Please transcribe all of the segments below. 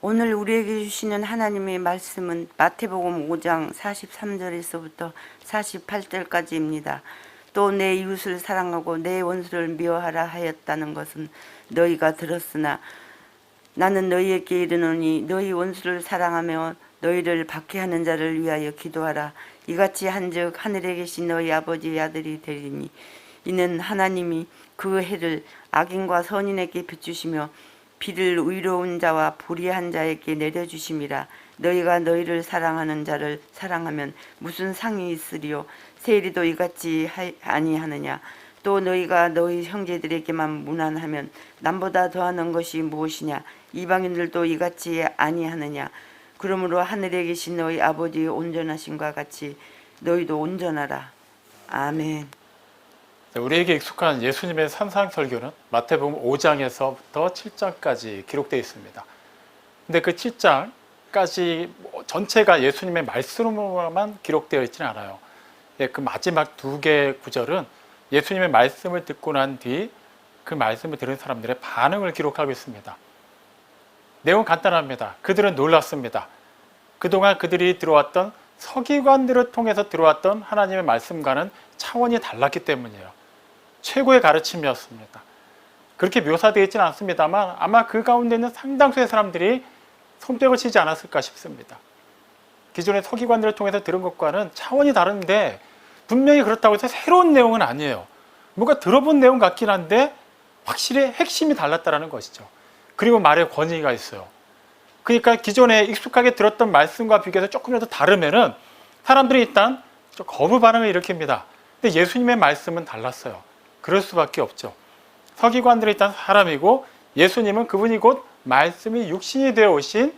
오늘 우리에게 주시는 하나님의 말씀은 마태복음 5장 43절에서부터 48절까지입니다. 또 내 이웃을 사랑하고 내 원수를 미워하라 하였다는 것은 너희가 들었으나 나는 너희에게 이르노니 너희 원수를 사랑하며 너희를 박해하는 자를 위하여 기도하라. 이같이 한즉 하늘에 계신 너희 아버지의 아들이 되리니 이는 하나님이 그 해를 악인과 선인에게 비추시며 비를 의로운 자와 불의한 자에게 내려주심이라. 너희가 너희를 사랑하는 자를 사랑하면 무슨 상이 있으리요? 세리도 이같이 아니하느냐? 또 너희가 너희 형제들에게만 무난하면 남보다 더하는 것이 무엇이냐? 이방인들도 이같이 아니하느냐? 그러므로 하늘에 계신 너희 아버지의 온전하심과 같이 너희도 온전하라. 아멘. 우리에게 익숙한 예수님의 산상설교는 마태복음 5장에서부터 7장까지 기록되어 있습니다. 근데 그 7장까지 전체가 예수님의 말씀으로만 기록되어 있지는 않아요. 그 마지막 두 개의 구절은 예수님의 말씀을 듣고 난 뒤 그 말씀을 들은 사람들의 반응을 기록하고 있습니다. 내용은 간단합니다. 그들은 놀랐습니다. 그동안 그들이 들어왔던 서기관들을 통해서 들어왔던 하나님의 말씀과는 차원이 달랐기 때문이에요. 최고의 가르침이었습니다. 그렇게 묘사되어 있지는 않습니다만 아마 그 가운데 있는 상당수의 사람들이 손뼉을 치지 않았을까 싶습니다. 기존의 서기관들을 통해서 들은 것과는 차원이 다른데 분명히 그렇다고 해서 새로운 내용은 아니에요. 뭔가 들어본 내용 같긴 한데 확실히 핵심이 달랐다는 것이죠. 그리고 말에 권위가 있어요. 그러니까 기존에 익숙하게 들었던 말씀과 비교해서 조금이라도 다르면은 사람들이 일단 좀 거부 반응을 일으킵니다. 근데 예수님의 말씀은 달랐어요. 그럴 수밖에 없죠. 서기관들은 일단 사람이고 예수님은 그분이 곧 말씀이 육신이 되어 오신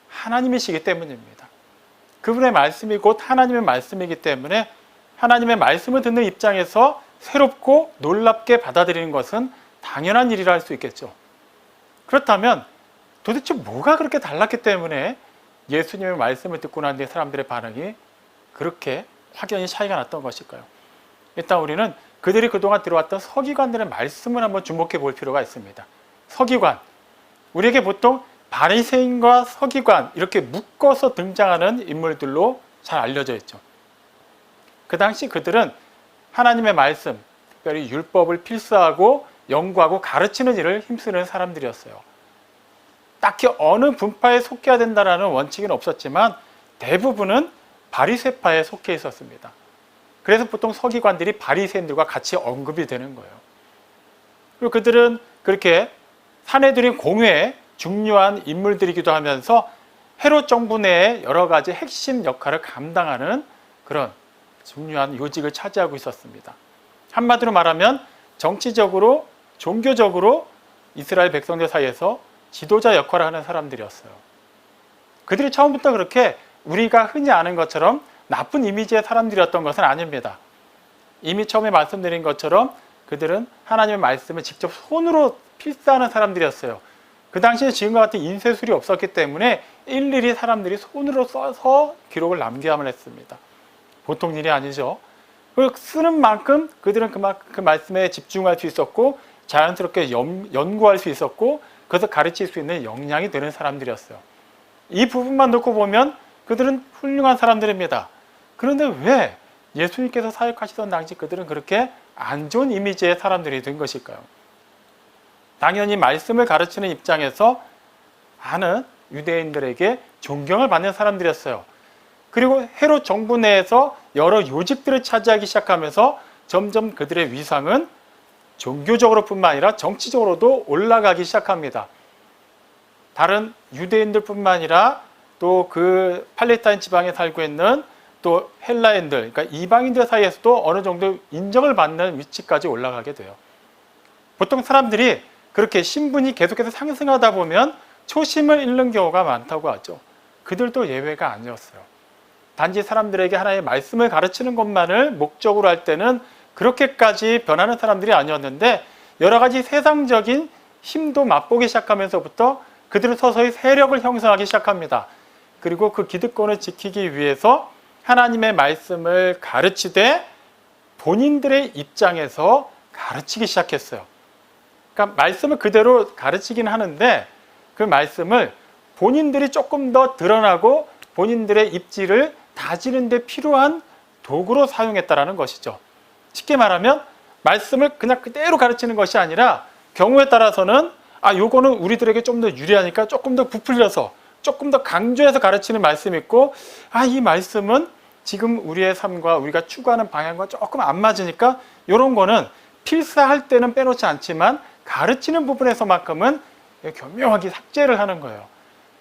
하나님이시기 때문입니다. 그분의 말씀이 곧 하나님의 말씀이기 때문에 하나님의 말씀을 듣는 입장에서 새롭고 놀랍게 받아들이는 것은 당연한 일이라 할 수 있겠죠. 그렇다면 도대체 뭐가 그렇게 달랐기 때문에 예수님의 말씀을 듣고 난 뒤에 사람들의 반응이 그렇게 확연히 차이가 났던 것일까요? 일단 우리는 그들이 그동안 들어왔던 서기관들의 말씀을 한번 주목해 볼 필요가 있습니다. 서기관, 우리에게 보통 바리새인과 서기관 이렇게 묶어서 등장하는 인물들로 잘 알려져 있죠. 그 당시 그들은 하나님의 말씀, 특별히 율법을 필사하고 연구하고 가르치는 일을 힘쓰는 사람들이었어요. 딱히 어느 분파에 속해야 된다는 원칙은 없었지만 대부분은 바리새파에 속해 있었습니다. 그래서 보통 서기관들이 바리새인들과 같이 언급이 되는 거예요. 그리고 그들은 그렇게 사내들인 공회의 중요한 인물들이기도 하면서 헤롯 정부 내에 여러 가지 핵심 역할을 감당하는 그런 중요한 요직을 차지하고 있었습니다. 한마디로 말하면 정치적으로, 종교적으로 이스라엘 백성들 사이에서 지도자 역할을 하는 사람들이었어요. 그들이 처음부터 그렇게 우리가 흔히 아는 것처럼 나쁜 이미지의 사람들이었던 것은 아닙니다. 이미 처음에 말씀드린 것처럼 그들은 하나님의 말씀을 직접 손으로 필사하는 사람들이었어요. 그 당시에 지금과 같은 인쇄술이 없었기 때문에 일일이 사람들이 손으로 써서 기록을 남겨야만 했습니다. 보통 일이 아니죠. 쓰는 만큼 그들은 그 말씀에 집중할 수 있었고 자연스럽게 연구할 수 있었고 그래서 가르칠 수 있는 역량이 되는 사람들이었어요. 이 부분만 놓고 보면 그들은 훌륭한 사람들입니다. 그런데 왜 예수님께서 사역하시던 당시 그들은 그렇게 안 좋은 이미지의 사람들이 된 것일까요? 당연히 말씀을 가르치는 입장에서 많은 유대인들에게 존경을 받는 사람들이었어요. 그리고 헤롯 정부 내에서 여러 요직들을 차지하기 시작하면서 점점 그들의 위상은 종교적으로 뿐만 아니라 정치적으로도 올라가기 시작합니다. 다른 유대인들 뿐만 아니라 또 그 팔레스타인 지방에 살고 있는 또 헬라인들, 그러니까 이방인들 사이에서도 어느 정도 인정을 받는 위치까지 올라가게 돼요. 보통 사람들이 그렇게 신분이 계속해서 상승하다 보면 초심을 잃는 경우가 많다고 하죠. 그들도 예외가 아니었어요. 단지 사람들에게 하나의 말씀을 가르치는 것만을 목적으로 할 때는 그렇게까지 변하는 사람들이 아니었는데 여러 가지 세상적인 힘도 맛보기 시작하면서부터 그들은 서서히 세력을 형성하기 시작합니다. 그리고 그 기득권을 지키기 위해서 하나님의 말씀을 가르치되 본인들의 입장에서 가르치기 시작했어요. 그러니까 말씀을 그대로 가르치긴 하는데 그 말씀을 본인들이 조금 더 드러나고 본인들의 입지를 다지는 데 필요한 도구로 사용했다라는 것이죠. 쉽게 말하면 말씀을 그냥 그대로 가르치는 것이 아니라 경우에 따라서는 요거는 우리들에게 좀 더 유리하니까 조금 더 부풀려서 조금 더 강조해서 가르치는 말씀이 있고, 이 말씀은 지금 우리의 삶과 우리가 추구하는 방향과 조금 안 맞으니까 이런 거는 필사할 때는 빼놓지 않지만 가르치는 부분에서만큼은 교묘하게 삭제를 하는 거예요.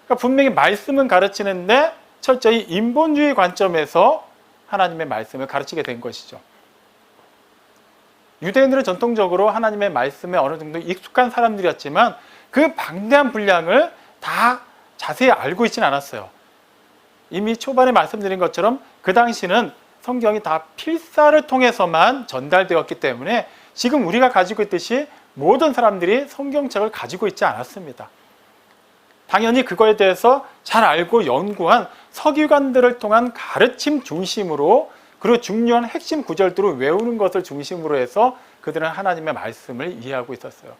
그러니까 분명히 말씀은 가르치는데 철저히 인본주의 관점에서 하나님의 말씀을 가르치게 된 것이죠. 유대인들은 전통적으로 하나님의 말씀에 어느 정도 익숙한 사람들이었지만 그 방대한 분량을 다 자세히 알고 있지는 않았어요. 이미 초반에 말씀드린 것처럼 그 당시는 성경이 다 필사를 통해서만 전달되었기 때문에 지금 우리가 가지고 있듯이 모든 사람들이 성경책을 가지고 있지 않았습니다. 당연히 그거에 대해서 잘 알고 연구한 서기관들을 통한 가르침 중심으로, 그리고 중요한 핵심 구절들을 외우는 것을 중심으로 해서 그들은 하나님의 말씀을 이해하고 있었어요.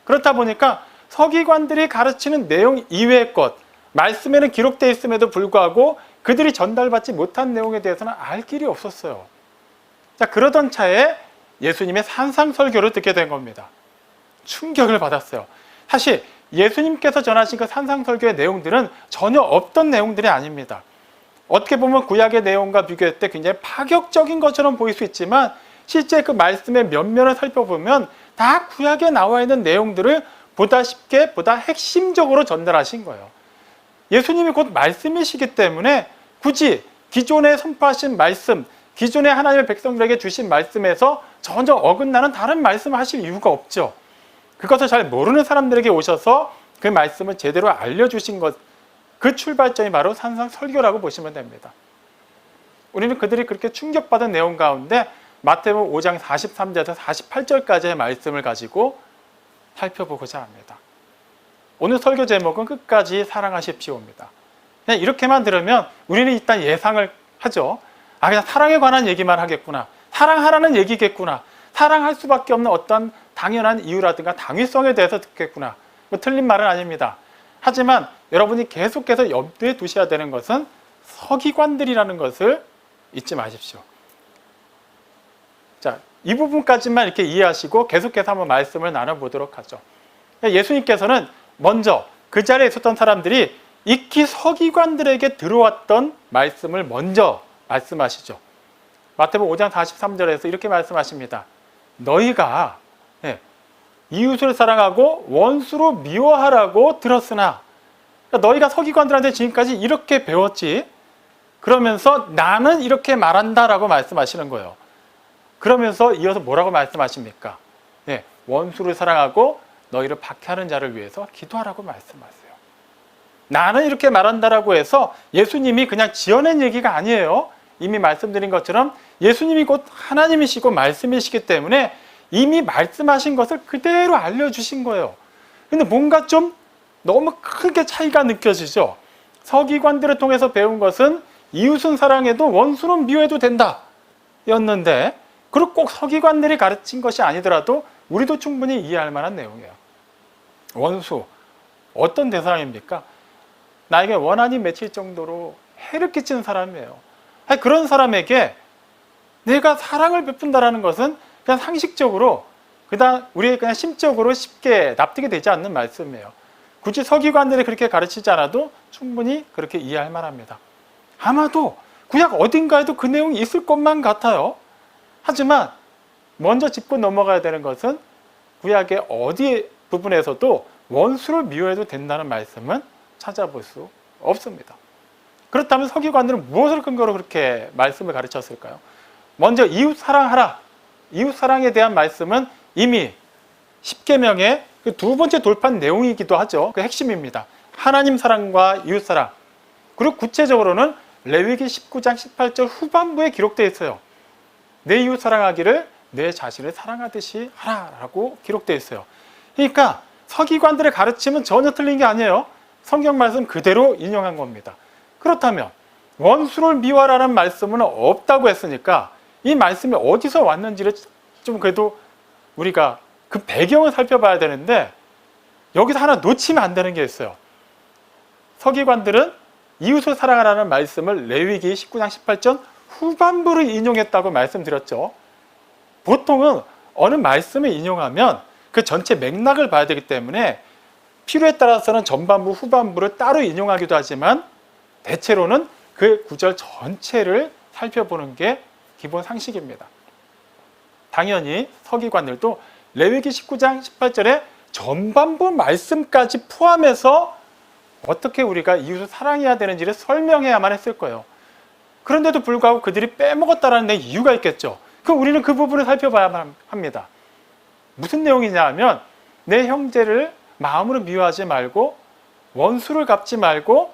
그렇다 보니까 서기관들이 가르치는 내용 이외의 것, 말씀에는 기록되어 있음에도 불구하고 그들이 전달받지 못한 내용에 대해서는 알 길이 없었어요. 자, 그러던 차에 예수님의 산상설교를 듣게 된 겁니다. 충격을 받았어요. 사실 예수님께서 전하신 그 산상설교의 내용들은 전혀 없던 내용들이 아닙니다. 어떻게 보면 구약의 내용과 비교할 때 굉장히 파격적인 것처럼 보일 수 있지만 실제 그 말씀의 면면을 살펴보면 다 구약에 나와 있는 내용들을 보다 쉽게, 보다 핵심적으로 전달하신 거예요. 예수님이 곧 말씀이시기 때문에 굳이 기존에 선포하신 말씀, 기존에 하나님의 백성들에게 주신 말씀에서 전혀 어긋나는 다른 말씀을 하실 이유가 없죠. 그것을 잘 모르는 사람들에게 오셔서 그 말씀을 제대로 알려주신 것, 그 출발점이 바로 산상설교라고 보시면 됩니다. 우리는 그들이 그렇게 충격받은 내용 가운데 마태복음 5장 43절에서 48절까지의 말씀을 가지고 살펴보고자 합니다. 오늘 설교 제목은 끝까지 사랑하십시오입니다. 그냥 이렇게만 들으면 우리는 일단 예상을 하죠. 그냥 사랑에 관한 얘기만 하겠구나. 사랑하라는 얘기겠구나. 사랑할 수밖에 없는 어떤 당연한 이유라든가 당위성에 대해서 듣겠구나. 틀린 말은 아닙니다. 하지만 여러분이 계속해서 염두에 두셔야 되는 것은 서기관들이라는 것을 잊지 마십시오. 자, 이 부분까지만 이렇게 이해하시고 계속해서 한번 말씀을 나눠보도록 하죠. 예수님께서는 먼저 그 자리에 있었던 사람들이 익히 서기관들에게 들어왔던 말씀을 먼저 말씀하시죠. 마태복음 5장 43절에서 이렇게 말씀하십니다. 너희가 이웃을 사랑하고 원수로 미워하라고 들었으나, 그러니까 너희가 서기관들한테 지금까지 이렇게 배웠지, 그러면서 나는 이렇게 말한다라고 말씀하시는 거예요. 그러면서 이어서 뭐라고 말씀하십니까? 원수를 사랑하고 너희를 박해하는 자를 위해서 기도하라고 말씀하세요. 나는 이렇게 말한다라고 해서 예수님이 그냥 지어낸 얘기가 아니에요. 이미 말씀드린 것처럼 예수님이 곧 하나님이시고 말씀이시기 때문에 이미 말씀하신 것을 그대로 알려주신 거예요. 근데 뭔가 좀 너무 크게 차이가 느껴지죠. 서기관들을 통해서 배운 것은 이웃은 사랑해도 원수는 미워해도 된다 였는데, 그리고 꼭 서기관들이 가르친 것이 아니더라도 우리도 충분히 이해할 만한 내용이에요. 원수, 어떤 대상입니까? 나에게 원한이 맺힐 정도로 해를 끼치는 사람이에요. 그런 사람에게 내가 사랑을 베푼다라는 것은 그냥 상식적으로, 우리 그냥 심적으로 쉽게 납득이 되지 않는 말씀이에요. 굳이 서기관들이 그렇게 가르치지 않아도 충분히 그렇게 이해할 만합니다. 아마도 구약 어딘가에도 그 내용이 있을 것만 같아요. 하지만 먼저 짚고 넘어가야 되는 것은 구약의 어디 부분에서도 원수를 미워해도 된다는 말씀은 찾아볼 수 없습니다. 그렇다면 서기관들은 무엇을 근거로 그렇게 말씀을 가르쳤을까요? 먼저 이웃 사랑하라. 이웃 사랑에 대한 말씀은 이미 십계명의 그 두 번째 돌판 내용이기도 하죠. 그 핵심입니다. 하나님 사랑과 이웃 사랑. 그리고 구체적으로는 레위기 19장 18절 후반부에 기록되어 있어요. 내 이웃 사랑하기를 내 자신을 사랑하듯이 하라라고 기록되어 있어요. 그러니까 서기관들의 가르침은 전혀 틀린 게 아니에요. 성경 말씀 그대로 인용한 겁니다. 그렇다면 원수를 미워하라는 말씀은 없다고 했으니까 이 말씀이 어디서 왔는지를 좀 그래도 우리가 그 배경을 살펴봐야 되는데, 여기서 하나 놓치면 안 되는 게 있어요. 서기관들은 이웃을 사랑하라는 말씀을 레위기 19장 18절 후반부를 인용했다고 말씀드렸죠. 보통은 어느 말씀을 인용하면 그 전체 맥락을 봐야 되기 때문에 필요에 따라서는 전반부, 후반부를 따로 인용하기도 하지만 대체로는 그 구절 전체를 살펴보는 게 기본 상식입니다. 당연히 서기관들도 레위기 19장 18절에 전반부 말씀까지 포함해서 어떻게 우리가 이웃을 사랑해야 되는지를 설명해야만 했을 거예요. 그런데도 불구하고 그들이 빼먹었다는 데 이유가 있겠죠. 그럼 우리는 그 부분을 살펴봐야만 합니다. 무슨 내용이냐 하면 내 형제를 마음으로 미워하지 말고 원수를 갚지 말고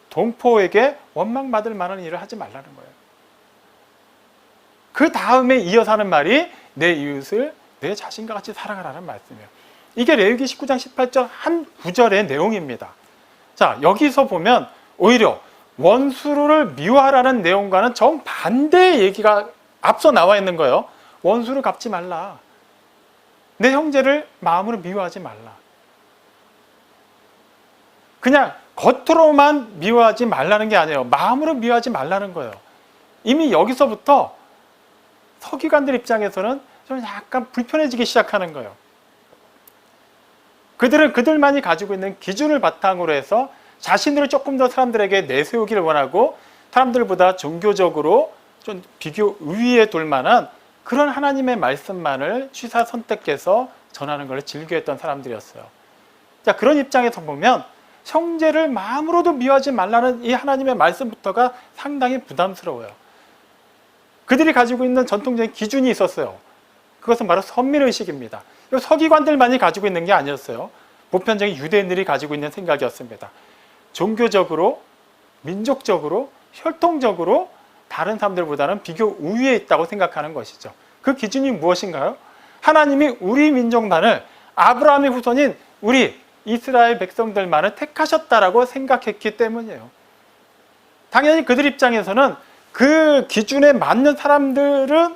동포에게 원망받을 만한 일을 하지 말라는 거예요. 그 다음에 이어서 하는 말이 내 이웃을 내 자신과 같이 사랑하라는 말씀이에요. 이게 레위기 19장 18절 한 구절의 내용입니다. 자, 여기서 보면 오히려 원수를 미워하라는 내용과는 정반대의 얘기가 앞서 나와 있는 거예요. 원수를 갚지 말라. 내 형제를 마음으로 미워하지 말라. 그냥 겉으로만 미워하지 말라는 게 아니에요. 마음으로 미워하지 말라는 거예요. 이미 여기서부터 서기관들 입장에서는 좀 약간 불편해지기 시작하는 거예요. 그들은 그들만이 가지고 있는 기준을 바탕으로 해서 자신들을 조금 더 사람들에게 내세우기를 원하고 사람들보다 종교적으로 좀 비교 우위에 둘 만한 그런 하나님의 말씀만을 취사 선택해서 전하는 걸 즐겨했던 사람들이었어요. 자, 그런 입장에서 보면 형제를 마음으로도 미워하지 말라는 이 하나님의 말씀부터가 상당히 부담스러워요. 그들이 가지고 있는 전통적인 기준이 있었어요. 그것은 바로 선민의식입니다. 서기관들만이 가지고 있는 게 아니었어요. 보편적인 유대인들이 가지고 있는 생각이었습니다. 종교적으로, 민족적으로, 혈통적으로 다른 사람들보다는 비교 우위에 있다고 생각하는 것이죠. 그 기준이 무엇인가요? 하나님이 우리 민족만을 아브라함의 후손인 우리 이스라엘 백성들만을 택하셨다라고 생각했기 때문이에요. 당연히 그들 입장에서는 그 기준에 맞는 사람들은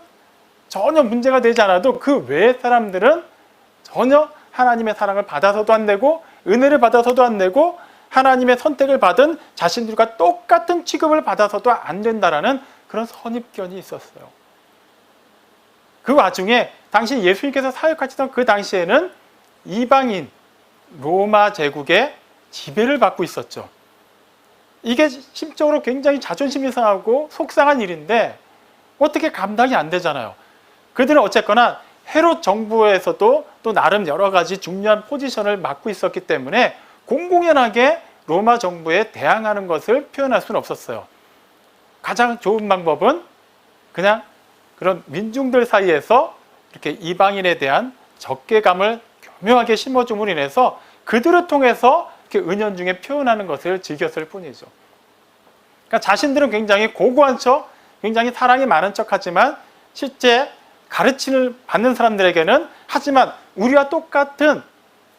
전혀 문제가 되지 않아도 그 외의 사람들은 전혀 하나님의 사랑을 받아서도 안 되고 은혜를 받아서도 안 되고 하나님의 선택을 받은 자신들과 똑같은 취급을 받아서도 안 된다라는 그런 선입견이 있었어요. 그 와중에 당시 예수님께서 사역하시던 그 당시에는 이방인 로마 제국의 지배를 받고 있었죠. 이게 심적으로 굉장히 자존심이 상하고 속상한 일인데 어떻게 감당이 안 되잖아요. 그들은 어쨌거나 헤롯 정부에서도 또 나름 여러 가지 중요한 포지션을 맡고 있었기 때문에 공공연하게 로마 정부에 대항하는 것을 표현할 수는 없었어요. 가장 좋은 방법은 그냥 그런 민중들 사이에서 이렇게 이방인에 대한 적개감을 교묘하게 심어줌으로 인해서 그들을 통해서 이렇게 은연중에 표현하는 것을 즐겼을 뿐이죠. 그러니까 자신들은 굉장히 고고한 척, 굉장히 사랑이 많은 척 하지만 실제 가르침을 받는 사람들에게는 하지만 우리와 똑같은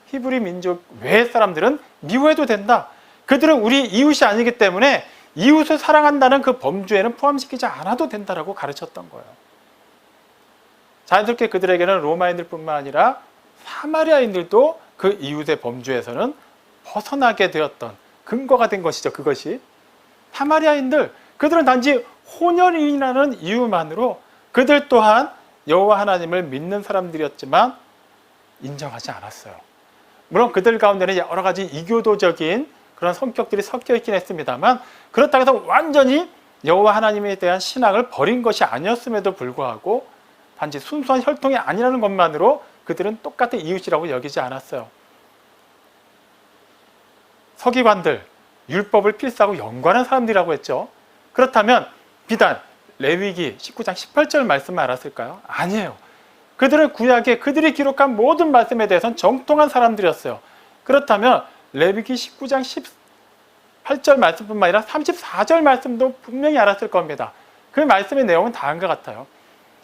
히브리 민족 외의 사람들은 미워해도 된다. 그들은 우리 이웃이 아니기 때문에 이웃을 사랑한다는 그 범주에는 포함시키지 않아도 된다라고 가르쳤던 거예요. 자연스럽게 그들에게는 로마인들 뿐만 아니라 사마리아인들도 그 이웃의 범주에서는 벗어나게 되었던 근거가 된 것이죠. 그것이 사마리아인들, 그들은 단지 혼혈인이라는 이유만으로 그들 또한 여호와 하나님을 믿는 사람들이었지만 인정하지 않았어요. 물론 그들 가운데는 여러 가지 이교도적인 그런 성격들이 섞여 있긴 했습니다만 그렇다고 해서 완전히 여호와 하나님에 대한 신앙을 버린 것이 아니었음에도 불구하고 단지 순수한 혈통이 아니라는 것만으로 그들은 똑같은 이웃이라고 여기지 않았어요. 서기관들, 율법을 필사하고 연구하는 사람들이라고 했죠. 그렇다면 비단 레위기 19장 18절 말씀만 알았을까요? 아니에요. 그들은 구약에 그들이 기록한 모든 말씀에 대해서는 정통한 사람들이었어요. 그렇다면 레위기 19장 18절 말씀뿐만 아니라 34절 말씀도 분명히 알았을 겁니다. 그 말씀의 내용은 다음과 같아요.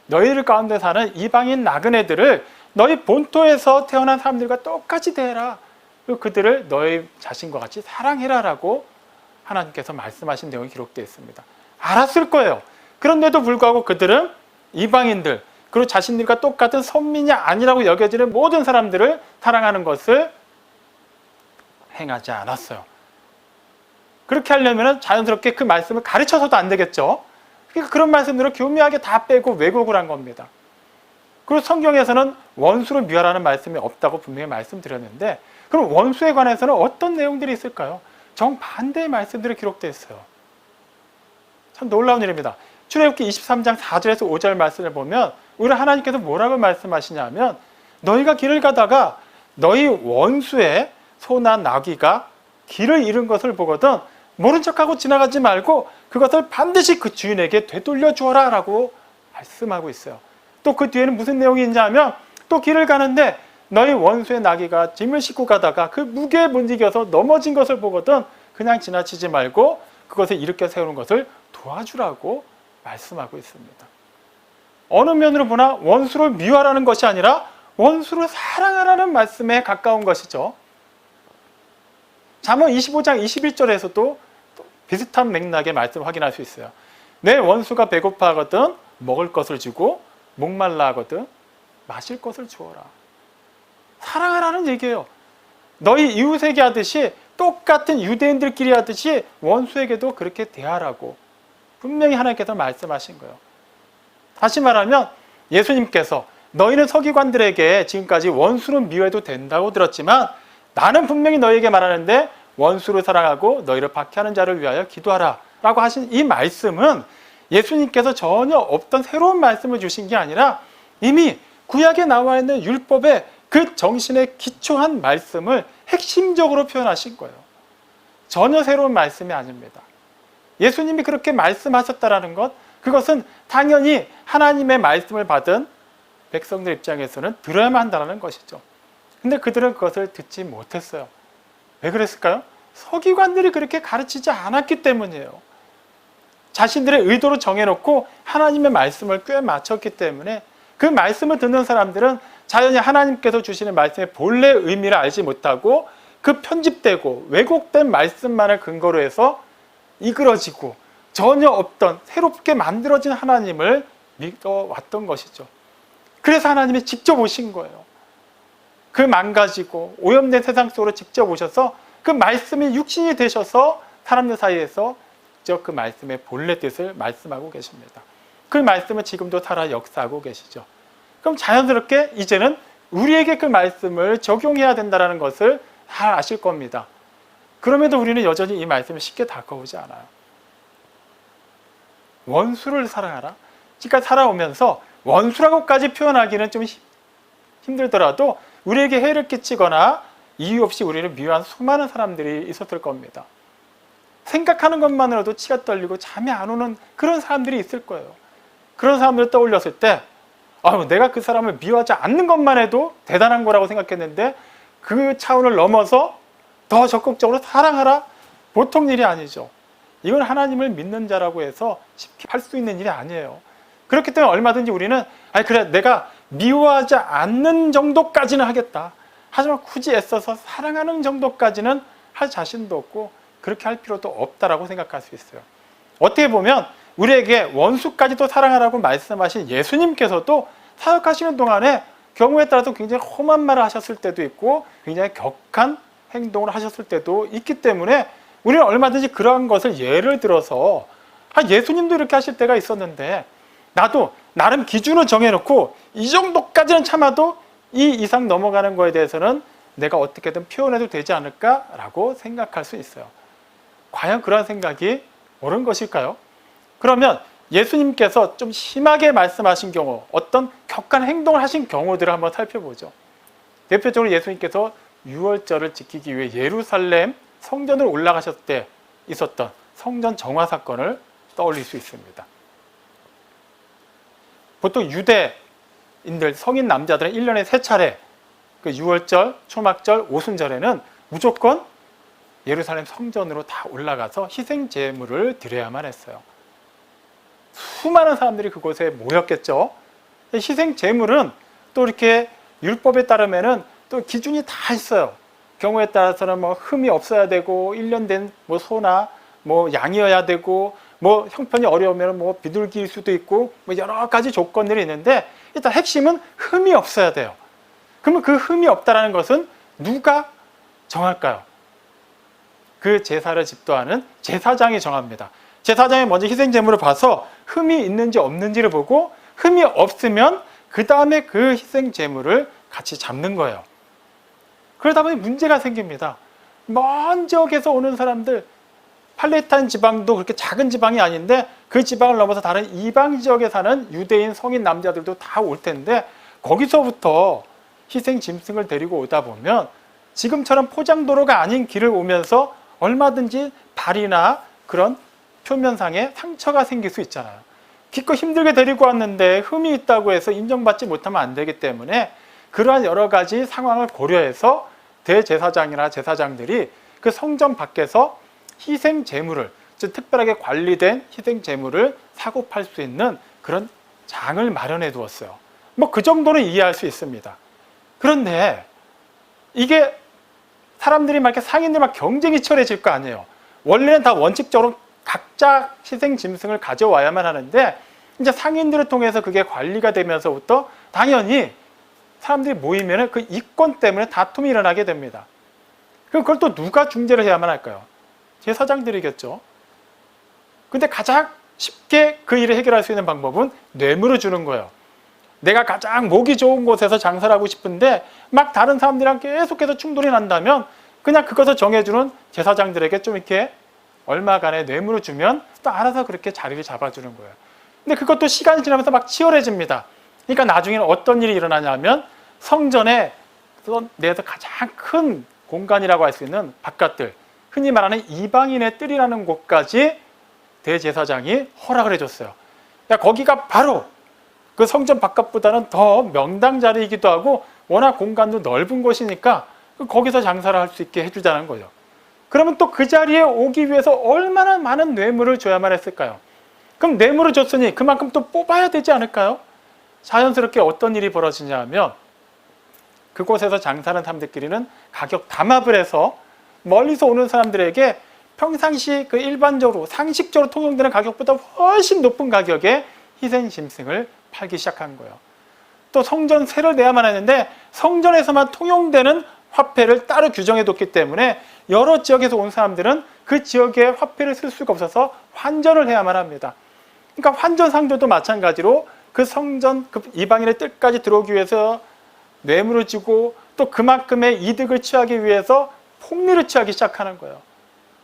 너희들 가운데 사는 이방인 나그네들을 너희 본토에서 태어난 사람들과 똑같이 대해라. 그리고 그들을 너희 자신과 같이 사랑해라 라고 하나님께서 말씀하신 내용이 기록되어 있습니다. 알았을 거예요. 그런데도 불구하고 그들은 이방인들 그리고 자신들과 똑같은 선민이 아니라고 여겨지는 모든 사람들을 사랑하는 것을 행하지 않았어요. 그렇게 하려면 자연스럽게 그 말씀을 가르쳐서도 안 되겠죠. 그러니까 그런 말씀들을 교묘하게 다 빼고 왜곡을 한 겁니다. 그리고 성경에서는 원수를 미워하라는 말씀이 없다고 분명히 말씀드렸는데, 그럼 원수에 관해서는 어떤 내용들이 있을까요? 정반대의 말씀들이 기록되어 있어요. 참 놀라운 일입니다. 출애굽기 23장 4절에서 5절 말씀을 보면 우리 하나님께서 뭐라고 말씀하시냐면, 너희가 길을 가다가 너희 원수의 소나 나귀가 길을 잃은 것을 보거든 모른 척하고 지나가지 말고 그것을 반드시 그 주인에게 되돌려 주어라 라고 말씀하고 있어요. 또 그 뒤에는 무슨 내용이 있냐면, 또 길을 가는데 너희 원수의 나귀가 짐을 싣고 가다가 그 무게에 못 이겨서 넘어진 것을 보거든 그냥 지나치지 말고 그것을 일으켜 세우는 것을 도와주라고 말씀하고 있습니다. 어느 면으로 보나 원수를 미워하라는 것이 아니라 원수를 사랑하라는 말씀에 가까운 것이죠. 잠언 25장 21절에서도 비슷한 맥락의 말씀을 확인할 수 있어요. 내 원수가 배고파하거든 먹을 것을 주고 목말라 하거든 마실 것을 주어라. 사랑하라는 얘기예요. 너희 이웃에게 하듯이, 똑같은 유대인들끼리 하듯이 원수에게도 그렇게 대하라고 분명히 하나님께서 말씀하신 거예요. 다시 말하면 예수님께서 너희는 서기관들에게 지금까지 원수는 미워해도 된다고 들었지만 나는 분명히 너희에게 말하는데 원수를 사랑하고 너희를 박해하는 자를 위하여 기도하라 라고 하신 이 말씀은 예수님께서 전혀 없던 새로운 말씀을 주신 게 아니라 이미 구약에 나와 있는 율법의 그 정신에 기초한 말씀을 핵심적으로 표현하신 거예요. 전혀 새로운 말씀이 아닙니다. 예수님이 그렇게 말씀하셨다라는 것, 그것은 당연히 하나님의 말씀을 받은 백성들 입장에서는 들어야만 한다는 것이죠. 근데 그들은 그것을 듣지 못했어요. 왜 그랬을까요? 서기관들이 그렇게 가르치지 않았기 때문이에요. 자신들의 의도로 정해놓고 하나님의 말씀을 꽤 맞췄기 때문에 그 말씀을 듣는 사람들은 자연히 하나님께서 주시는 말씀의 본래 의미를 알지 못하고 그 편집되고 왜곡된 말씀만을 근거로 해서 이끌어지고 전혀 없던 새롭게 만들어진 하나님을 믿어왔던 것이죠. 그래서 하나님이 직접 오신 거예요. 그 망가지고 오염된 세상 속으로 직접 오셔서 그 말씀이 육신이 되셔서 사람들 사이에서 직접 그 말씀의 본래 뜻을 말씀하고 계십니다. 그 말씀은 지금도 살아 역사하고 계시죠. 그럼 자연스럽게 이제는 우리에게 그 말씀을 적용해야 된다는 것을 잘 아실 겁니다. 그럼에도 우리는 여전히 이 말씀을 쉽게 다가오지 않아요. 원수를 사랑하라? 지금까지 살아오면서 원수라고까지 표현하기는 좀 힘들더라도 우리에게 해를 끼치거나 이유 없이 우리를 미워한 수많은 사람들이 있었을 겁니다. 생각하는 것만으로도 치가 떨리고 잠이 안 오는 그런 사람들이 있을 거예요. 그런 사람들을 떠올렸을 때 내가 그 사람을 미워하지 않는 것만 해도 대단한 거라고 생각했는데 그 차원을 넘어서 더 적극적으로 사랑하라? 보통 일이 아니죠. 이건 하나님을 믿는 자라고 해서 쉽게 할 수 있는 일이 아니에요. 그렇기 때문에 얼마든지 우리는 그래 내가 미워하지 않는 정도까지는 하겠다. 하지만 굳이 애써서 사랑하는 정도까지는 할 자신도 없고 그렇게 할 필요도 없다라고 생각할 수 있어요. 어떻게 보면 우리에게 원수까지도 사랑하라고 말씀하신 예수님께서도 사역하시는 동안에 경우에 따라서 굉장히 험한 말을 하셨을 때도 있고 굉장히 격한 행동을 하셨을 때도 있기 때문에 우리는 얼마든지 그러한 것을 예를 들어서 예수님도 이렇게 하실 때가 있었는데 나도 나름 기준을 정해놓고 이 정도까지는 참아도 이 이상 넘어가는 거에 대해서는 내가 어떻게든 표현해도 되지 않을까라고 생각할 수 있어요. 과연 그런 생각이 옳은 것일까요? 그러면 예수님께서 좀 심하게 말씀하신 경우, 어떤 격한 행동을 하신 경우들을 한번 살펴보죠. 대표적으로 예수님께서 유월절을 지키기 위해 예루살렘 성전을 올라가셨을 때 있었던 성전 정화 사건을 떠올릴 수 있습니다. 보통 유대인들, 성인 남자들은 1년에 3차례 그 유월절, 초막절, 오순절에는 무조건 예루살렘 성전으로 다 올라가서 희생 제물을 드려야만 했어요. 수많은 사람들이 그곳에 모였겠죠. 희생 제물은 또 이렇게 율법에 따르면은 또 기준이 다 있어요. 경우에 따라서는 흠이 없어야 되고 1년 된 소나 양이어야 되고 형편이 어려우면 비둘기일 수도 있고 여러 가지 조건들이 있는데 일단 핵심은 흠이 없어야 돼요. 그러면 그 흠이 없다라는 것은 누가 정할까요? 그 제사를 집도하는 제사장이 정합니다. 제사장이 먼저 희생제물을 봐서 흠이 있는지 없는지를 보고 흠이 없으면 그 다음에 그 희생제물을 같이 잡는 거예요. 그러다 보니 문제가 생깁니다. 먼 지역에서 오는 사람들, 팔레스타인 지방도 그렇게 작은 지방이 아닌데 그 지방을 넘어서 다른 이방 지역에 사는 유대인 성인 남자들도 다 올 텐데 거기서부터 희생 짐승을 데리고 오다 보면 지금처럼 포장도로가 아닌 길을 오면서 얼마든지 발이나 그런 표면상에 상처가 생길 수 있잖아요. 기껏 힘들게 데리고 왔는데 흠이 있다고 해서 인정받지 못하면 안 되기 때문에 그러한 여러 가지 상황을 고려해서 대제사장이나 제사장들이 그 성전 밖에서 희생 제물을, 즉 특별하게 관리된 희생 제물을 사고 팔 수 있는 그런 장을 마련해 두었어요. 뭐 그 정도는 이해할 수 있습니다. 그런데 이게 사람들이 막 이렇게 상인들 막 경쟁이 치열해질 거 아니에요. 원래는 다 원칙적으로 각자 희생 짐승을 가져와야만 하는데 이제 상인들을 통해서 그게 관리가 되면서부터 당연히 사람들이 모이면 그 이권 때문에 다툼이 일어나게 됩니다. 그걸 또 누가 중재를 해야만 할까요? 제사장들이겠죠. 근데 가장 쉽게 그 일을 해결할 수 있는 방법은 뇌물을 주는 거예요. 내가 가장 목이 좋은 곳에서 장사를 하고 싶은데 막 다른 사람들이랑 계속해서 충돌이 난다면 그냥 그것을 정해주는 제사장들에게 좀 이렇게 얼마간의 뇌물을 주면 또 알아서 그렇게 자리를 잡아주는 거예요. 근데 그것도 시간이 지나면서 막 치열해집니다. 그러니까 나중에는 어떤 일이 일어나냐면 성전에 내에서 가장 큰 공간이라고 할 수 있는 바깥들, 흔히 말하는 이방인의 뜰이라는 곳까지 대제사장이 허락을 해줬어요. 그러니까 거기가 바로 그 성전 바깥보다는 더 명당 자리이기도 하고 워낙 공간도 넓은 곳이니까 거기서 장사를 할 수 있게 해주자는 거죠. 그러면 또 그 자리에 오기 위해서 얼마나 많은 뇌물을 줘야만 했을까요? 그럼 뇌물을 줬으니 그만큼 또 뽑아야 되지 않을까요? 자연스럽게 어떤 일이 벌어지냐 하면 그곳에서 장사하는 사람들끼리는 가격 담합을 해서 멀리서 오는 사람들에게 평상시 그 일반적으로 상식적으로 통용되는 가격보다 훨씬 높은 가격에 희생 짐승을 팔기 시작한 거예요. 또 성전세를 내야만 하는데 성전에서만 통용되는 화폐를 따로 규정해 뒀기 때문에 여러 지역에서 온 사람들은 그 지역의 화폐를 쓸 수가 없어서 환전을 해야만 합니다. 그러니까 환전상들도 마찬가지로 그 성전, 그 이방인의 뜰까지 들어오기 위해서 뇌물을 주고 또 그만큼의 이득을 취하기 위해서 폭리를 취하기 시작하는 거예요.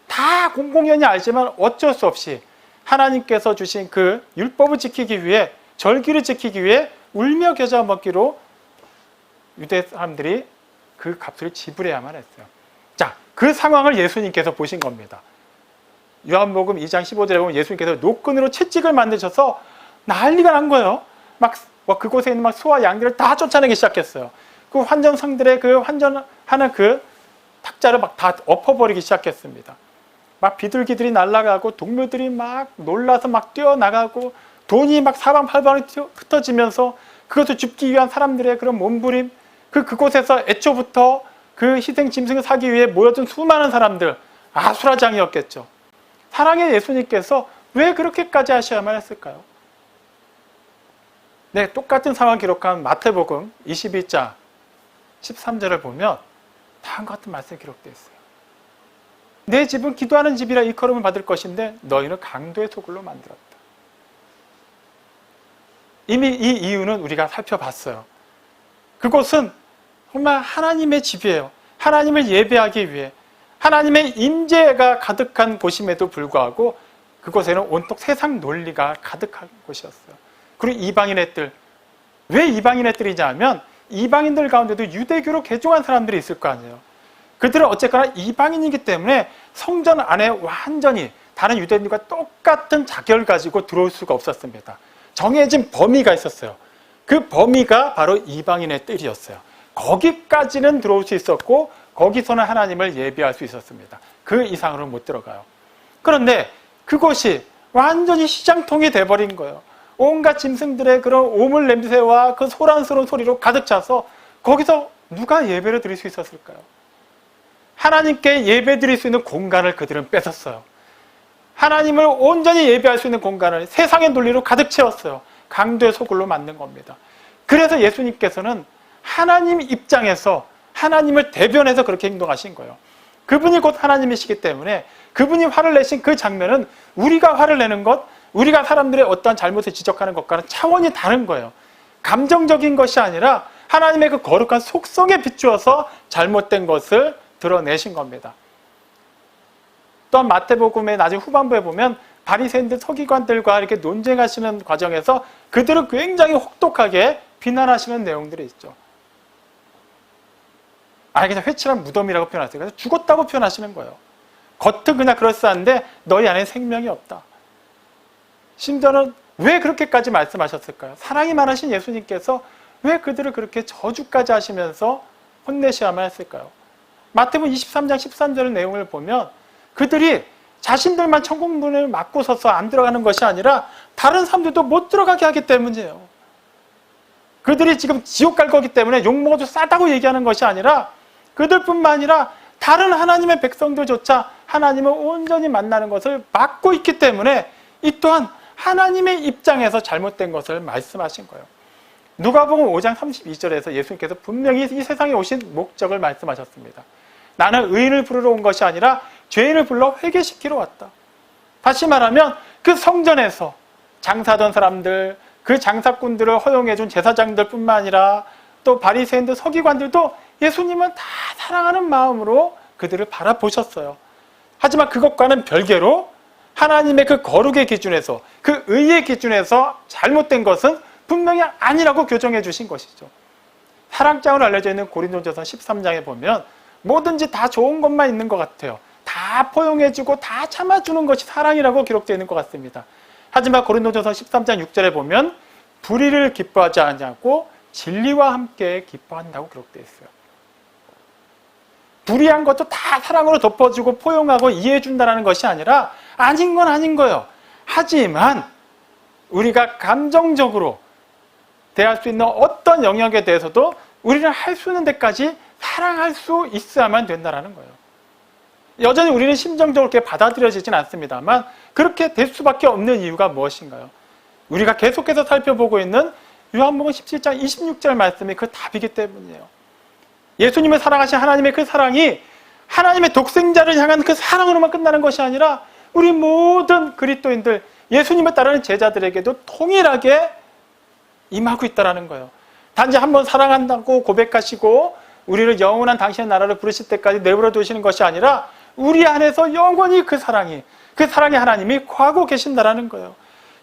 다 공공연히 알지만 어쩔 수 없이 하나님께서 주신 그 율법을 지키기 위해, 절기를 지키기 위해 울며 겨자 먹기로 유대 사람들이 그 값을 지불해야만 했어요. 자, 그 상황을 예수님께서 보신 겁니다. 요한복음 2장 15절에 보면 예수님께서 노끈으로 채찍을 만드셔서 난리가 난 거예요. 막 그곳에 있는 막 소와 양들을 다 쫓아내기 시작했어요. 그 환전상들의 그 환전하는 그 탁자를 막 다 엎어버리기 시작했습니다. 막 비둘기들이 날아가고 동물들이 막 놀라서 막 뛰어나가고 돈이 막 사방팔방에 흩어지면서 그것을 줍기 위한 사람들의 그런 몸부림, 그곳에서 애초부터 그 희생 짐승을 사기 위해 모여든 수많은 사람들, 아수라장이었겠죠. 사랑의 예수님께서 왜 그렇게까지 하셔야만 했을까요? 네, 똑같은 상황을 기록한 마태복음 22장 13절을 보면 다음과 같은 말씀이 기록되어 있어요. 내 집은 기도하는 집이라 일컬음을 받을 것인데 너희는 강도의 소굴로 만들었다. 이미 이 이유는 우리가 살펴봤어요. 그곳은 정말 하나님의 집이에요. 하나님을 예배하기 위해 하나님의 임재가 가득한 곳임에도 불구하고 그곳에는 온통 세상 논리가 가득한 곳이었어요. 그리고 이방인의 뜰. 왜 이방인의 뜰이냐 하면 이방인들 가운데도 유대교로 개종한 사람들이 있을 거 아니에요. 그들은 어쨌거나 이방인이기 때문에 성전 안에 완전히 다른 유대인들과 똑같은 자격을 가지고 들어올 수가 없었습니다. 정해진 범위가 있었어요. 그 범위가 바로 이방인의 뜰이었어요. 거기까지는 들어올 수 있었고 거기서는 하나님을 예배할 수 있었습니다. 그 이상으로는 못 들어가요. 그런데 그것이 완전히 시장통이 돼버린 거예요. 온갖 짐승들의 그런 오물 냄새와 그 소란스러운 소리로 가득 차서 거기서 누가 예배를 드릴 수 있었을까요? 하나님께 예배 드릴 수 있는 공간을 그들은 뺏었어요. 하나님을 온전히 예배할 수 있는 공간을 세상의 논리로 가득 채웠어요. 강도의 소굴로 만든 겁니다. 그래서 예수님께서는 하나님 입장에서 하나님을 대변해서 그렇게 행동하신 거예요. 그분이 곧 하나님이시기 때문에 그분이 화를 내신 그 장면은 우리가 화를 내는 것, 우리가 사람들의 어떠한 잘못을 지적하는 것과는 차원이 다른 거예요. 감정적인 것이 아니라 하나님의 그 거룩한 속성에 비추어서 잘못된 것을 드러내신 겁니다. 또한 마태복음의 나중에 후반부에 보면 바리새인들, 서기관들과 이렇게 논쟁하시는 과정에서 그들은 굉장히 혹독하게 비난하시는 내용들이 있죠. 그냥 회칠한 무덤이라고 표현하세요. 그래서 죽었다고 표현하시는 거예요. 겉은 그냥 그럴싸한데 너희 안에 생명이 없다. 심지어는 왜 그렇게까지 말씀하셨을까요? 사랑이 많으신 예수님께서 왜 그들을 그렇게 저주까지 하시면서 혼내셔야만 했을까요? 마태복음 23장 13절 내용을 보면 그들이 자신들만 천국 문을 막고 서서 안 들어가는 것이 아니라 다른 사람들도 못 들어가게 하기 때문이에요. 그들이 지금 지옥 갈 거기 때문에 욕먹어도 싸다고 얘기하는 것이 아니라 그들뿐만 아니라 다른 하나님의 백성들조차 하나님을 온전히 만나는 것을 막고 있기 때문에 이 또한 하나님의 입장에서 잘못된 것을 말씀하신 거예요. 누가복음 5장 32절에서 예수님께서 분명히 이 세상에 오신 목적을 말씀하셨습니다. 나는 의인을 부르러 온 것이 아니라 죄인을 불러 회개시키러 왔다. 다시 말하면 그 성전에서 장사하던 사람들, 그 장사꾼들을 허용해준 제사장들 뿐만 아니라 또 바리새인들, 서기관들도 예수님은 다 사랑하는 마음으로 그들을 바라보셨어요. 하지만 그것과는 별개로 하나님의 그 거룩의 기준에서, 그 의의 기준에서 잘못된 것은 분명히 아니라고 교정해 주신 것이죠. 사랑장으로 알려져 있는 고린도전서 13장에 보면 뭐든지 다 좋은 것만 있는 것 같아요. 다 포용해주고 다 참아주는 것이 사랑이라고 기록되어 있는 것 같습니다. 하지만 고린도전서 13장 6절에 보면 불의를 기뻐하지 않냐고 진리와 함께 기뻐한다고 기록되어 있어요. 불의한 것도 다 사랑으로 덮어주고 포용하고 이해해준다는 것이 아니라 아닌 건 아닌 거예요. 하지만 우리가 감정적으로 대할 수 있는 어떤 영역에 대해서도 우리는 할 수 있는 데까지 사랑할 수 있어야만 된다는 거예요. 여전히 우리는 심정적으로 그렇게 받아들여지진 않습니다만 그렇게 될 수밖에 없는 이유가 무엇인가요? 우리가 계속해서 살펴보고 있는 요한복음 17장 26절 말씀이 그 답이기 때문이에요. 예수님을 사랑하신 하나님의 그 사랑이 하나님의 독생자를 향한 그 사랑으로만 끝나는 것이 아니라 우리 모든 그리스도인들, 예수님을 따르는 제자들에게도 동일하게 임하고 있다는 거예요. 단지 한번 사랑한다고 고백하시고 우리를 영원한 당신의 나라를 부르실 때까지 내버려 두시는 것이 아니라 우리 안에서 영원히 그 사랑의 하나님이 거하고 계신다는 거예요.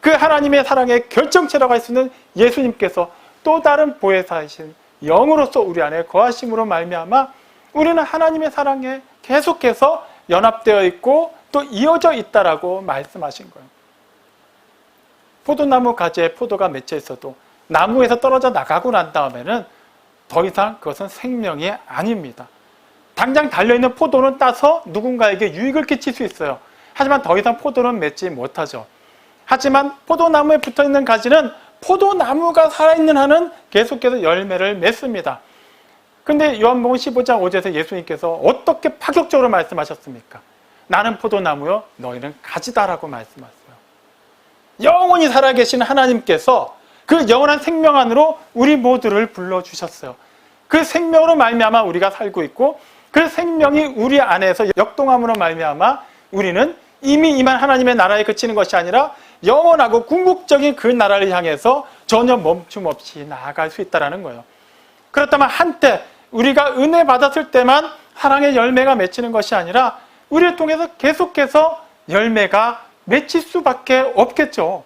그 하나님의 사랑의 결정체라고 할 수 있는 예수님께서 또 다른 보혜사이신 영으로서 우리 안에 거하심으로 말미암아 우리는 하나님의 사랑에 계속해서 연합되어 있고 또 이어져 있다라고 말씀하신 거예요. 포도나무 가지에 포도가 맺혀 있어도 나무에서 떨어져 나가고 난 다음에는 더 이상 그것은 생명이 아닙니다. 당장 달려있는 포도는 따서 누군가에게 유익을 끼칠 수 있어요. 하지만 더 이상 포도는 맺지 못하죠. 하지만 포도나무에 붙어있는 가지는 포도나무가 살아있는 한은 계속해서 열매를 맺습니다. 근데 요한복음 15장 5절에서 예수님께서 어떻게 파격적으로 말씀하셨습니까? 나는 포도나무요, 너희는 가지다라고 말씀하셨어요. 영원히 살아계신 하나님께서 그 영원한 생명 안으로 우리 모두를 불러주셨어요. 그 생명으로 말미암아 우리가 살고 있고 그 생명이 우리 안에서 역동함으로 말미암아 우리는 이미 임한 하나님의 나라에 그치는 것이 아니라 영원하고 궁극적인 그 나라를 향해서 전혀 멈춤 없이 나아갈 수 있다는 거예요. 그렇다면 한때 우리가 은혜 받았을 때만 사랑의 열매가 맺히는 것이 아니라 우리를 통해서 계속해서 열매가 맺힐 수밖에 없겠죠.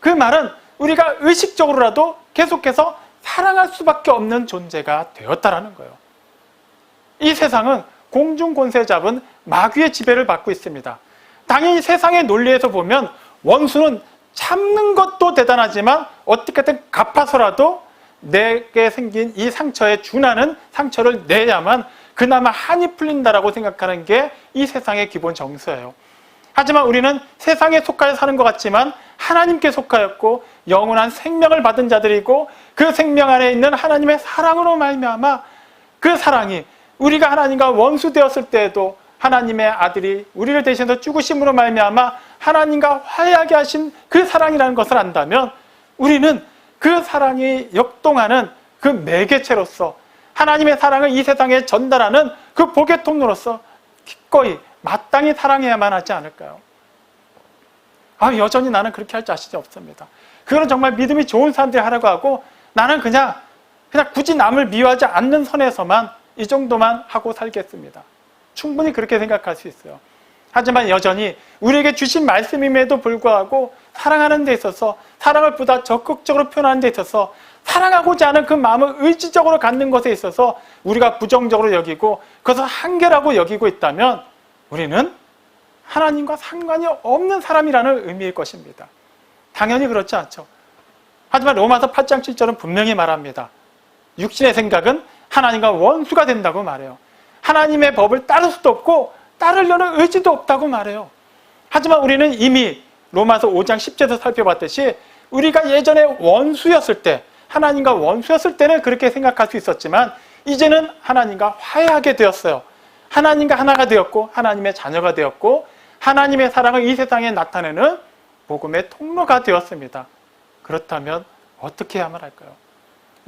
그 말은 우리가 의식적으로라도 계속해서 사랑할 수밖에 없는 존재가 되었다라는 거예요. 이 세상은 공중 권세 잡은 마귀의 지배를 받고 있습니다. 당연히 세상의 논리에서 보면 원수는 참는 것도 대단하지만 어떻게든 갚아서라도 내게 생긴 이 상처에 준하는 상처를 내야만 그나마 한이 풀린다라고 생각하는 게 이 세상의 기본 정서예요. 하지만 우리는 세상에 속하여 사는 것 같지만 하나님께 속하였고 영원한 생명을 받은 자들이고 그 생명 안에 있는 하나님의 사랑으로 말미암아 그 사랑이 우리가 하나님과 원수 되었을 때에도 하나님의 아들이 우리를 대신해서 죽으심으로 말미암아 하나님과 화해하게 하신 그 사랑이라는 것을 안다면 우리는 그 사랑이 역동하는 그 매개체로서 하나님의 사랑을 이 세상에 전달하는 그 복의 통로로서 기꺼이 마땅히 사랑해야만 하지 않을까요? 여전히 나는 그렇게 할 자신이 없습니다. 그거는 정말 믿음이 좋은 사람들이 하라고 하고 나는 그냥 굳이 남을 미워하지 않는 선에서만 이 정도만 하고 살겠습니다. 충분히 그렇게 생각할 수 있어요. 하지만 여전히 우리에게 주신 말씀임에도 불구하고 사랑하는 데 있어서 사랑을 보다 적극적으로 표현하는 데 있어서 사랑하고자 하는 그 마음을 의지적으로 갖는 것에 있어서 우리가 부정적으로 여기고 그것을 한계라고 여기고 있다면 우리는 하나님과 상관이 없는 사람이라는 의미일 것입니다. 당연히 그렇지 않죠. 하지만 로마서 8장 7절은 분명히 말합니다. 육신의 생각은 하나님과 원수가 된다고 말해요. 하나님의 법을 따를 수도 없고 따르려는 의지도 없다고 말해요. 하지만 우리는 이미 로마서 5장 10절에서 살펴봤듯이 우리가 예전에 원수였을 때, 하나님과 원수였을 때는 그렇게 생각할 수 있었지만 이제는 하나님과 화해하게 되었어요. 하나님과 하나가 되었고 하나님의 자녀가 되었고 하나님의 사랑을 이 세상에 나타내는 복음의 통로가 되었습니다. 그렇다면 어떻게 해야만 할까요?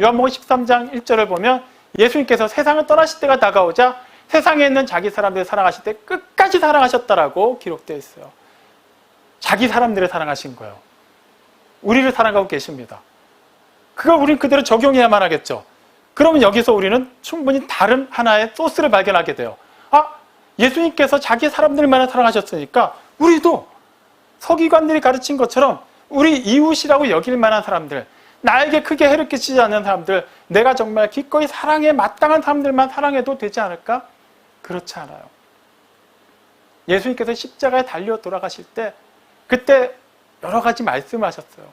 요한복음 13장 1절을 보면 예수님께서 세상을 떠나실 때가 다가오자 세상에 있는 자기 사람들을 사랑하실 때 끝까지 사랑하셨다라고 기록되어 있어요. 자기 사람들을 사랑하신 거예요. 우리를 사랑하고 계십니다. 그걸 우린 그대로 적용해야만 하겠죠. 그러면 여기서 우리는 충분히 다른 하나의 소스를 발견하게 돼요. 예수님께서 자기 사람들만 사랑하셨으니까 우리도 서기관들이 가르친 것처럼 우리 이웃이라고 여길 만한 사람들, 나에게 크게 해를 끼치지 않는 사람들, 내가 정말 기꺼이 사랑에 마땅한 사람들만 사랑해도 되지 않을까? 그렇지 않아요. 예수님께서 십자가에 달려 돌아가실 때 그때 여러 가지 말씀을 하셨어요.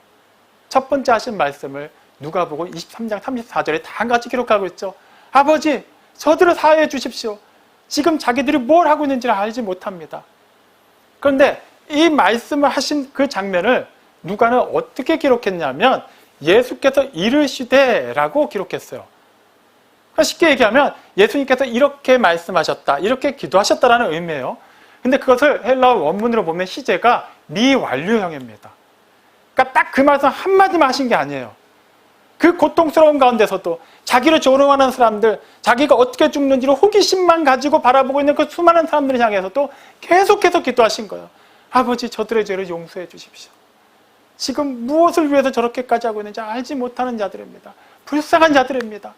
첫 번째 하신 말씀을 누가복음 23장 34절에 다 한 가지 기록하고 있죠. 아버지, 저들을 사하여 주십시오. 지금 자기들이 뭘 하고 있는지를 알지 못합니다. 그런데 이 말씀을 하신 그 장면을 누가는 어떻게 기록했냐면 예수께서 이르시되라고 기록했어요. 쉽게 얘기하면 예수님께서 이렇게 말씀하셨다, 이렇게 기도하셨다라는 의미예요. 근데 그것을 헬라어 원문으로 보면 시제가 미완료형입니다. 그러니까 딱 그 말씀 한마디만 하신 게 아니에요. 그 고통스러운 가운데서도 자기를 조롱하는 사람들, 자기가 어떻게 죽는지를 호기심만 가지고 바라보고 있는 그 수많은 사람들을 향해서도 계속해서 기도하신 거예요. 아버지, 저들의 죄를 용서해 주십시오. 지금 무엇을 위해서 저렇게까지 하고 있는지 알지 못하는 자들입니다. 불쌍한 자들입니다.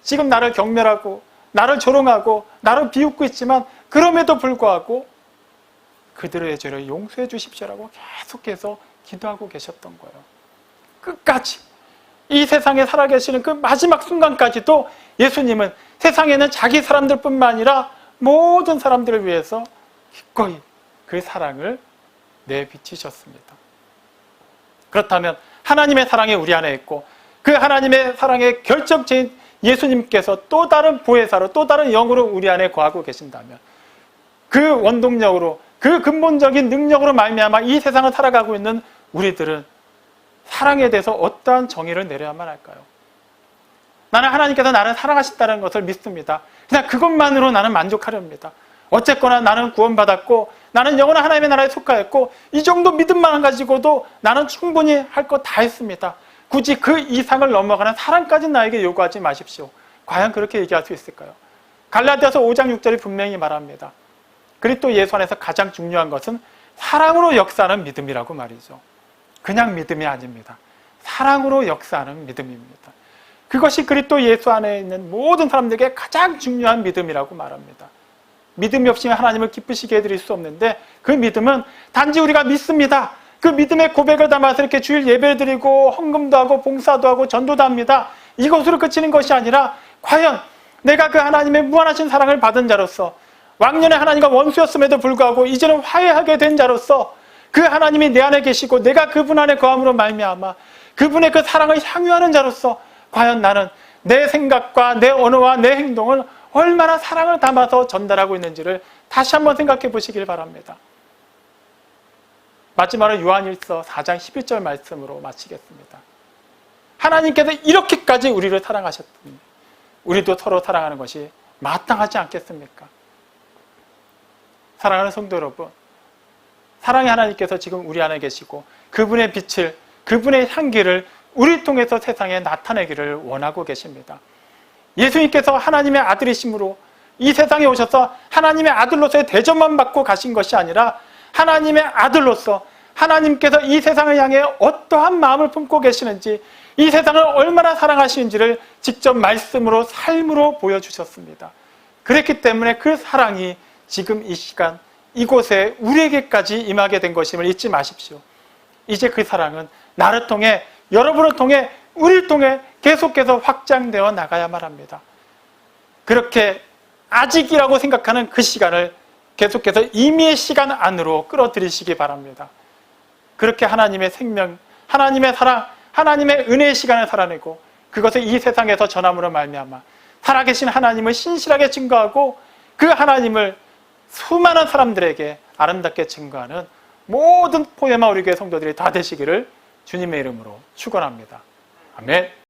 지금 나를 경멸하고 나를 조롱하고 나를 비웃고 있지만 그럼에도 불구하고 그들의 죄를 용서해 주십시오라고 계속해서 기도하고 계셨던 거예요. 끝까지 이 세상에 살아계시는 그 마지막 순간까지도 예수님은 세상에는 자기 사람들뿐만 아니라 모든 사람들을 위해서 기꺼이 그 사랑을 내비치셨습니다. 그렇다면 하나님의 사랑이 우리 안에 있고 그 하나님의 사랑의 결정체인 예수님께서 또 다른 보혜사로 또 다른 영으로 우리 안에 거하고 계신다면 그 원동력으로 그 근본적인 능력으로 말미암아 이 세상을 살아가고 있는 우리들은 사랑에 대해서 어떠한 정의를 내려야만 할까요? 나는 하나님께서 나를 사랑하신다는 것을 믿습니다. 그냥 그것만으로 나는 만족하렵니다. 어쨌거나 나는 구원받았고 나는 영원한 하나님의 나라에 속하였고 이 정도 믿음만 가지고도 나는 충분히 할 것 다 했습니다. 굳이 그 이상을 넘어가는 사랑까지 나에게 요구하지 마십시오. 과연 그렇게 얘기할 수 있을까요? 갈라디아서 5장 6절이 분명히 말합니다. 그리스도 예수 안에서 가장 중요한 것은 사랑으로 역사하는 믿음이라고 말이죠. 그냥 믿음이 아닙니다. 사랑으로 역사하는 믿음입니다. 그것이 그리스도 예수 안에 있는 모든 사람들에게 가장 중요한 믿음이라고 말합니다. 믿음이 없이 하나님을 기쁘시게 해드릴 수 없는데 그 믿음은 단지 우리가 믿습니다. 그 믿음의 고백을 담아서 이렇게 주일 예배를 드리고 헌금도 하고 봉사도 하고 전도도 합니다. 이것으로 그치는 것이 아니라 과연 내가 그 하나님의 무한하신 사랑을 받은 자로서 왕년에 하나님과 원수였음에도 불구하고 이제는 화해하게 된 자로서 그 하나님이 내 안에 계시고 내가 그분 안에 거함으로 말미암아 그분의 그 사랑을 향유하는 자로서 과연 나는 내 생각과 내 언어와 내 행동을 얼마나 사랑을 담아서 전달하고 있는지를 다시 한번 생각해 보시길 바랍니다. 마지막으로 요한일서 4장 11절 말씀으로 마치겠습니다. 하나님께서 이렇게까지 우리를 사랑하셨더니 우리도 서로 사랑하는 것이 마땅하지 않겠습니까? 사랑하는 성도 여러분, 사랑의 하나님께서 지금 우리 안에 계시고 그분의 빛을, 그분의 향기를 우리 통해서 세상에 나타내기를 원하고 계십니다. 예수님께서 하나님의 아들이심으로 이 세상에 오셔서 하나님의 아들로서의 대접만 받고 가신 것이 아니라 하나님의 아들로서 하나님께서 이 세상을 향해 어떠한 마음을 품고 계시는지, 이 세상을 얼마나 사랑하시는지를 직접 말씀으로, 삶으로 보여주셨습니다. 그랬기 때문에 그 사랑이 지금 이 시간 이곳에 우리에게까지 임하게 된 것임을 잊지 마십시오. 이제 그 사랑은 나를 통해, 여러분을 통해, 우리를 통해 계속해서 확장되어 나가야만 합니다. 그렇게 아직이라고 생각하는 그 시간을 계속해서 이미의 시간 안으로 끌어들이시기 바랍니다. 그렇게 하나님의 생명, 하나님의 사랑, 하나님의 은혜의 시간을 살아내고 그것을 이 세상에서 전함으로 말미암아 살아계신 하나님을 신실하게 증거하고 그 하나님을 수많은 사람들에게 아름답게 증거하는 모든 포에마 우리 교회 성도들이 다 되시기를 주님의 이름으로 축원합니다. 아멘.